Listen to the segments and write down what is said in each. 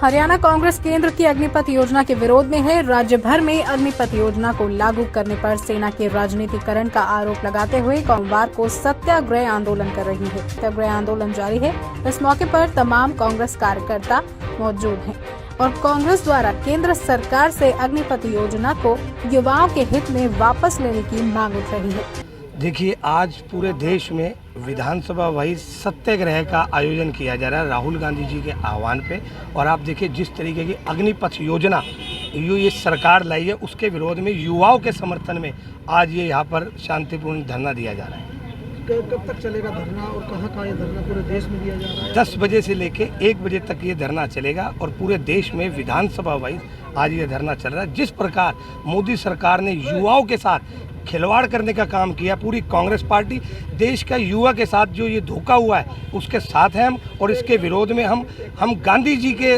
हरियाणा कांग्रेस केंद्र की अग्निपथ योजना के विरोध में है। राज्य भर में अग्निपथ योजना को लागू करने पर सेना के राजनीतिकरण का आरोप लगाते हुए सोमवार को सत्याग्रह आंदोलन कर रही है। सत्याग्रह आंदोलन जारी है। इस मौके पर तमाम कांग्रेस कार्यकर्ता मौजूद हैं और कांग्रेस द्वारा केंद्र सरकार से अग्निपथ योजना को युवाओं के हित में वापस लेने की मांग उठ रही है। देखिए, आज पूरे देश में विधानसभा वाइज सत्याग्रह का आयोजन किया जा रहा है राहुल गांधी जी के आह्वान पे। और आप देखिए, जिस तरीके की अग्निपथ योजना ये सरकार लाई है, उसके विरोध में युवाओं के समर्थन में आज ये यहाँ पर शांतिपूर्ण धरना दिया जा रहा है। कब तक चलेगा धरना और कहाँ ये धरना पूरे देश में दिया जा रहा है? 10 बजे से लेके 1 बजे तक ये धरना चलेगा और पूरे देश में विधानसभा वाइज आज ये धरना चल रहा है। जिस प्रकार मोदी सरकार ने युवाओं के साथ खिलवाड़ करने का काम किया, पूरी कांग्रेस पार्टी देश का युवा के साथ जो ये धोखा हुआ है उसके साथ हैं हम। और इसके विरोध में हम गांधी जी के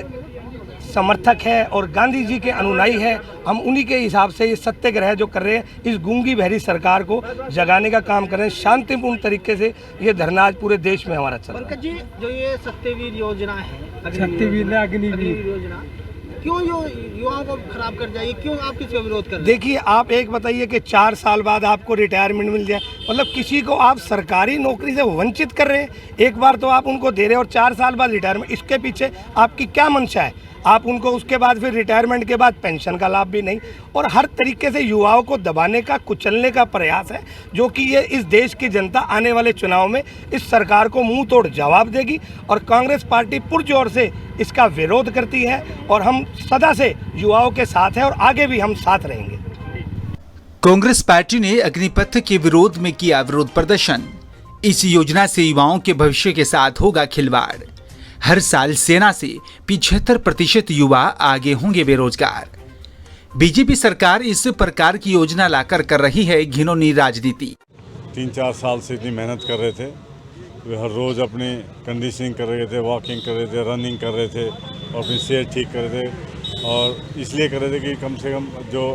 समर्थक हैं और गांधी जी के अनुयायी हैं। हम उन्हीं के हिसाब से ये सत्याग्रह जो कर रहे हैं, इस गूंगी बहरी सरकार को जगाने का काम कर रहे हैं। शांतिपूर्ण तरीके से ये धरना आज पूरे देश में हमारा चल रहा है। पंकज जी, जो ये सत्यवीर योजना है, अग्निवीर योजना क्यों युवाओं को खराब कर जाएगी? क्यों आप किसका विरोध कर रहे हैं? देखिए, आप एक बताइए कि 4 साल बाद आपको रिटायरमेंट मिल जाए, मतलब किसी को आप सरकारी नौकरी से वंचित कर रहे हैं। एक बार तो आप उनको दे रहे हैं और 4 साल बाद रिटायरमेंट, इसके पीछे आपकी क्या मंशा है? आप उनको उसके बाद फिर रिटायरमेंट के बाद पेंशन का लाभ भी नहीं, और हर तरीके से युवाओं को दबाने का, कुचलने का प्रयास है, जो कि ये इस देश की जनता आने वाले चुनाव में इस सरकार को मुंह तोड़ जवाब देगी। और कांग्रेस पार्टी पुरजोर से इसका विरोध करती है और हम सदा से युवाओं के साथ हैं और आगे भी हम साथ रहेंगे। कांग्रेस पार्टी ने अग्निपथ के विरोध में किया विरोध प्रदर्शन। इस योजना से युवाओं के भविष्य के साथ होगा खिलवाड़। हर साल सेना से 75% युवा आगे होंगे बेरोजगार। बीजेपी सरकार इस प्रकार की योजना लाकर कर रही है घिनौनी राजनीति। 3-4 साल से इतनी मेहनत कर रहे थे, वे हर रोज़ अपनी कंडीशनिंग कर रहे थे, वॉकिंग कर रहे थे, रनिंग कर रहे थे और अपनी सेहत ठीक कर रहे थे। और इसलिए कर रहे थे कि कम से कम जो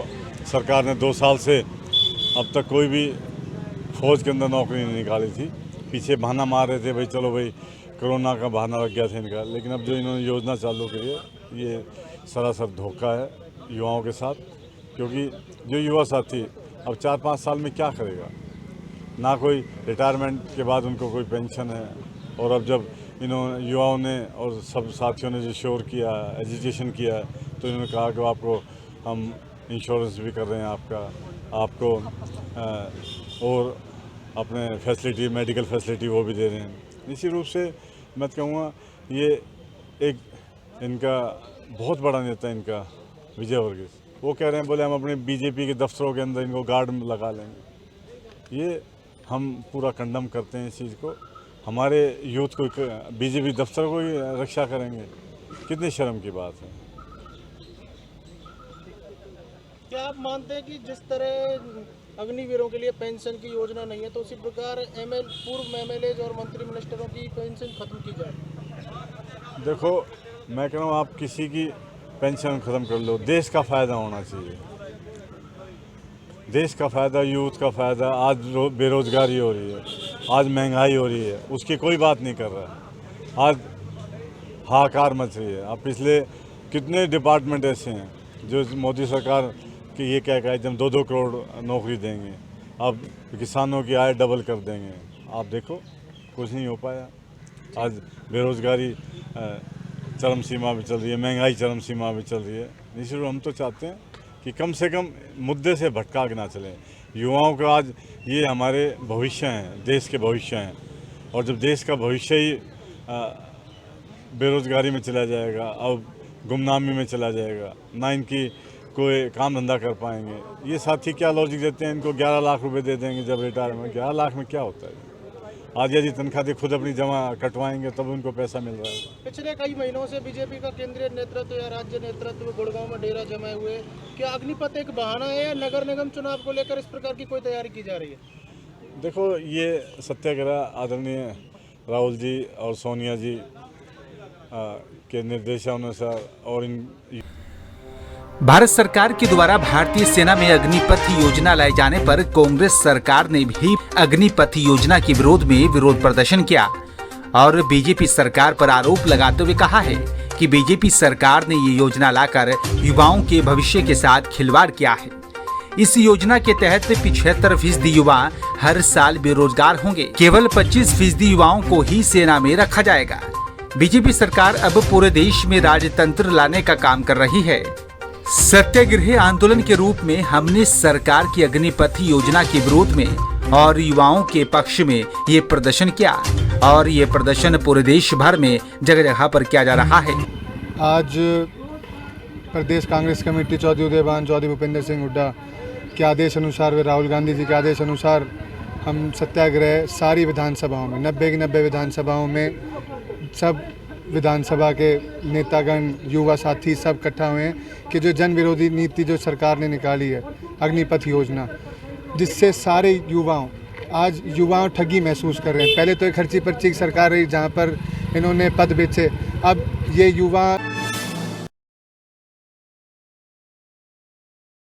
सरकार ने 2 साल से अब तक कोई भी फौज के अंदर नौकरी नहीं निकाली थी। पीछे बहाना मार रहे थे, भाई चलो भाई कोरोना का बहाना लग गया था इनका। लेकिन अब जो इन्होंने योजना चालू की है, ये सरासर धोखा है युवाओं के साथ। क्योंकि जो युवा साथी अब 4-5 साल में क्या करेगा? ना कोई रिटायरमेंट के बाद उनको कोई पेंशन है। और अब जब इन्होंने युवाओं ने और सब साथियों ने जो शोर किया, एजुटेशन किया है, तो इन्होंने कहा कि आपको हम इंश्योरेंस भी कर रहे हैं आपको और अपने फैसिलिटी, मेडिकल फैसिलिटी वो भी दे रहे हैं। इसी रूप से मैं कहूँगा ये एक इनका बहुत बड़ा नेता, इनका विजय वर्गीस, वो कह रहे हैं, बोले हम अपने बीजेपी के दफ्तरों के अंदर इनको गार्ड में लगा लेंगे। ये हम पूरा कंडम करते हैं इस चीज़ को। हमारे यूथ को बीजेपी दफ्तर को ही रक्षा करेंगे, कितनी शर्म की बात है। क्या आप मानते हैं कि जिस तरह अग्निवीरों के लिए पेंशन की योजना नहीं है, तो उसी प्रकार पूर्व एमएलए और मंत्री मिनिस्टरों की पेंशन खत्म की जाए? देखो, मैं कह रहा हूँ, आप किसी की पेंशन ख़त्म कर लो, देश का फ़ायदा होना चाहिए। देश का फ़ायदा, यूथ का फ़ायदा। आज बेरोज़गारी हो रही है, आज महंगाई हो रही है, उसकी कोई बात नहीं कर रहा है। आज हाहाकार मच रही है। अब पिछले कितने डिपार्टमेंट ऐसे हैं जो मोदी सरकार कि ये क्या कहा, जब 2-2 करोड़ नौकरी देंगे, अब किसानों की आय डबल कर देंगे। आप देखो, कुछ नहीं हो पाया। आज बेरोज़गारी चरम सीमा पे चल रही है, महंगाई चरम सीमा पे चल रही है। इसलिए हम तो चाहते हैं कि कम से कम मुद्दे से भटका के ना चलें। युवाओं का आज ये हमारे भविष्य हैं, देश के भविष्य हैं। और जब देश का भविष्य ही बेरोज़गारी में चला जाएगा, अब गुमनामी में चला जाएगा, ना इनकी कोई काम धंधा कर पाएंगे। ये साथी क्या लॉजिक देते हैं, इनको 11 लाख रुपए दे देंगे जब रिटायरमेंट। 11 लाख में क्या होता है? आज यदि तनख्वाह खुद अपनी जमा कटवाएंगे तब उनको पैसा मिल रहा है। पिछले कई महीनों से बीजेपी का केंद्रीय नेतृत्व या राज्य नेतृत्व गुड़गांव में डेरा जमाए हुए। क्या अग्निपथ एक बहाना है या नगर निगम चुनाव को लेकर इस प्रकार की कोई तैयारी की जा रही है? देखो, ये सत्याग्रह आदरणीय राहुल जी और सोनिया जी के निर्देशानुसार और इन भारत सरकार के द्वारा भारतीय सेना में अग्निपथ योजना लाए जाने पर कांग्रेस सरकार ने भी अग्निपथ योजना के विरोध में विरोध प्रदर्शन किया और बीजेपी सरकार पर आरोप लगाते हुए कहा है कि बीजेपी सरकार ने ये योजना लाकर युवाओं के भविष्य के साथ खिलवाड़ किया है। इस योजना के तहत 75% युवा हर साल बेरोजगार होंगे। केवल 25% युवाओं को ही सेना में रखा जाएगा। बीजेपी सरकार अब पूरे देश में राजतंत्र लाने का काम कर रही है। सत्याग्रह आंदोलन के रूप में हमने सरकार की अग्निपथ योजना के विरोध में और युवाओं के पक्ष में ये प्रदर्शन किया और ये प्रदर्शन पूरे देश भर में जगह जगह पर किया जा रहा है। आज प्रदेश कांग्रेस कमेटी चौधरी उदयभान चौधरी भूपेंद्र सिंह हुड्डा के आदेश अनुसार व राहुल गांधी जी के आदेश अनुसार हम सत्याग्रह सारी विधानसभाओं में 90 की 90 विधानसभाओं में सब विधानसभा के नेतागण युवा साथी सब इकट्ठा हुए हैं कि जो जन विरोधी नीति जो सरकार ने निकाली है अग्निपथ योजना, जिससे सारे युवाओं ठगी महसूस कर रहे हैं। पहले तो एक खर्ची पर्ची की सरकार रही जहाँ पर इन्होंने पद बेचे, अब ये युवा